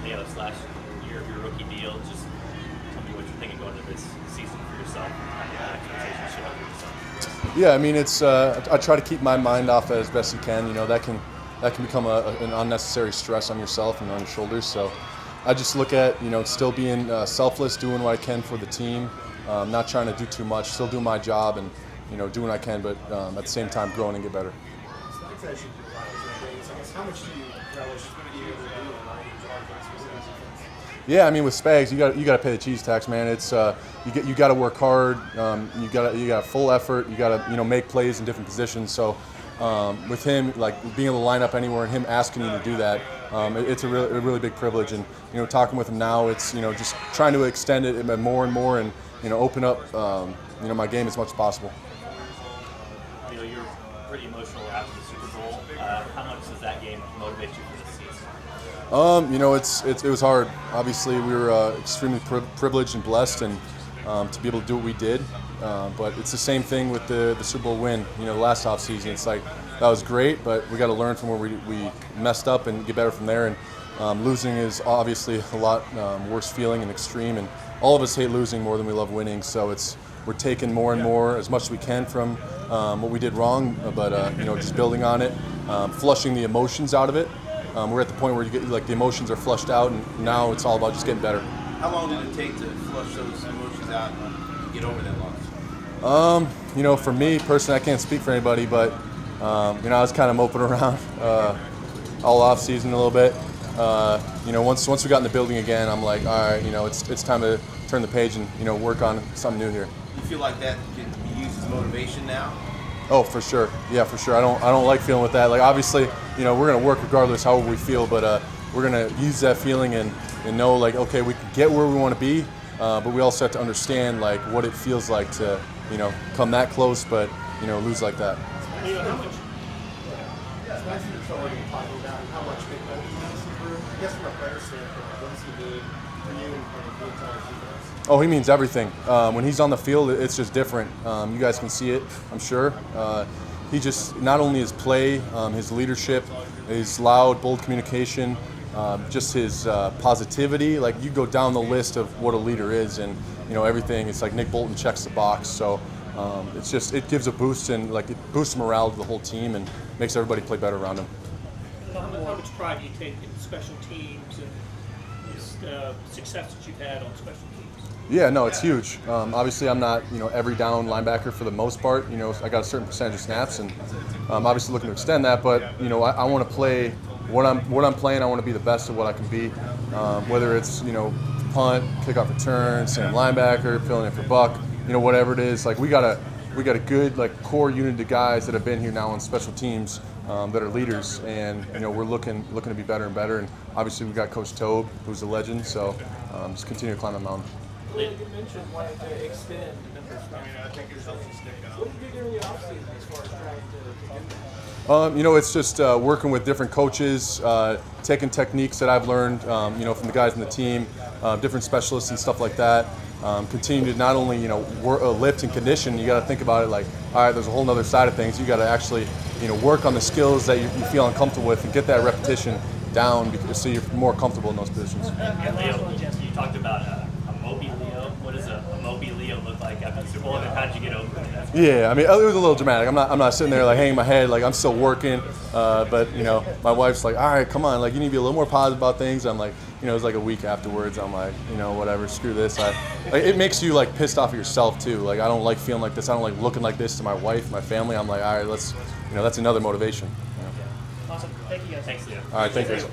Leo's last year of your rookie deal. Just tell me what you're thinking going into this season for yourself. Expectations should have for yourself. Yeah, I mean, it's I try to keep my mind off it as best you can. You know, that can become an unnecessary stress on yourself and on your shoulders. So I just look at, you know, still being selfless, doing what I can for the team, not trying to do too much, still doing my job and, you know, doing what I can, but at the same time growing and get better. How much do you relish being able to do it? Yeah, I mean, with Spags, you got to pay the cheese tax, man. It's you got to work hard. You got full effort. You got to, you know, make plays in different positions. So with him, like being able to line up anywhere and him asking you to do that, it's a really big privilege. And, you know, talking with him now, it's, you know, just trying to extend it more and more, and, you know, open up you know, my game as much as possible. You know, you're pretty emotional after the Super Bowl. How much does that game motivate you for this season? You know, it was hard. Obviously, we were extremely privileged and blessed, and to be able to do what we did. But it's the same thing with the Super Bowl win. You know, the last off season, it's like that was great, but we got to learn from where we messed up and get better from there. And losing is obviously a lot worse feeling and extreme. And all of us hate losing more than we love winning. So we're taking more and more as much as we can from what we did wrong, but you know, just building on it, flushing the emotions out of it. We're at the point where you get, like, the emotions are flushed out, and now it's all about just getting better. How long did it take to flush those emotions out and get over that loss? You know, for me personally, I can't speak for anybody, but you know, I was kind of moping around all off season a little bit. You know, once we got in the building again, I'm like, all right, you know, it's time to turn the page and, you know, work on something new here. You feel like that can be used as motivation now? Oh, for sure. Yeah, for sure. I don't like feeling with that. Like, obviously, you know, we're gonna work regardless however we feel, but we're gonna use that feeling and know, like, okay, we can get where we want to be, but we also have to understand, like, what it feels like to, you know, come that close, but, you know, lose like that. You know, how much? It's nice that you're already talking about how much they improve. I guess from a player standpoint, what does he mean for you and the entire defense? Oh, he means everything. When he's on the field, it's just different. You guys can see it, I'm sure. He just, not only his play, his leadership, his loud, bold communication, just his positivity. Like, you go down the list of what a leader is, and, you know, everything. It's like Nick Bolton checks the box. So it's just, it gives a boost, and, like, it boosts morale to the whole team and makes everybody play better around him. How much pride do you take in special teams and the success that you've had on special teams? Yeah, no, it's huge. Obviously, I'm not, you know, every down linebacker for the most part. You know, I got a certain percentage of snaps, and obviously looking to extend that. But, you know, I want to play what I'm playing. I want to be the best of what I can be. Whether it's, you know, punt, kickoff return, same linebacker, filling in for Buck, you know, whatever it is. Like, we got a good, like, core unit of guys that have been here now on special teams that are leaders, and, you know, we're looking to be better and better. And obviously, we got Coach Tobe, who's a legend. So just continue to climb the mountain. You mentioned wanting to extend numbers. I think it's healthy stick out. What did you do during the offseason as far as trying to get that? You know, it's just working with different coaches, taking techniques that I've learned, you know, from the guys in the team, different specialists and stuff like that. Continue to not only, you know, lift and condition. You got to think about it like, all right, there's a whole other side of things. You got to actually, you know, work on the skills that you feel uncomfortable with and get that repetition down so you're more comfortable in those positions. And Leo, you talked about a Moby Leo. What does a Moby Leo look like after the Super Bowl? And how did you get over it? Yeah, I mean, it was a little dramatic. I'm not sitting there like hanging my head, like I'm still working. But, you know, my wife's like, all right, come on, like, you need to be a little more positive about things. I'm like, you know, it was like a week afterwards. I'm like, you know, whatever, screw this. Like, it makes you, like, pissed off at yourself too. Like, I don't like feeling like this. I don't like looking like this to my wife, my family. I'm like, all right, let's, you know, that's another motivation. Awesome. Thank you guys. Thanks, Leo. All right, thank you.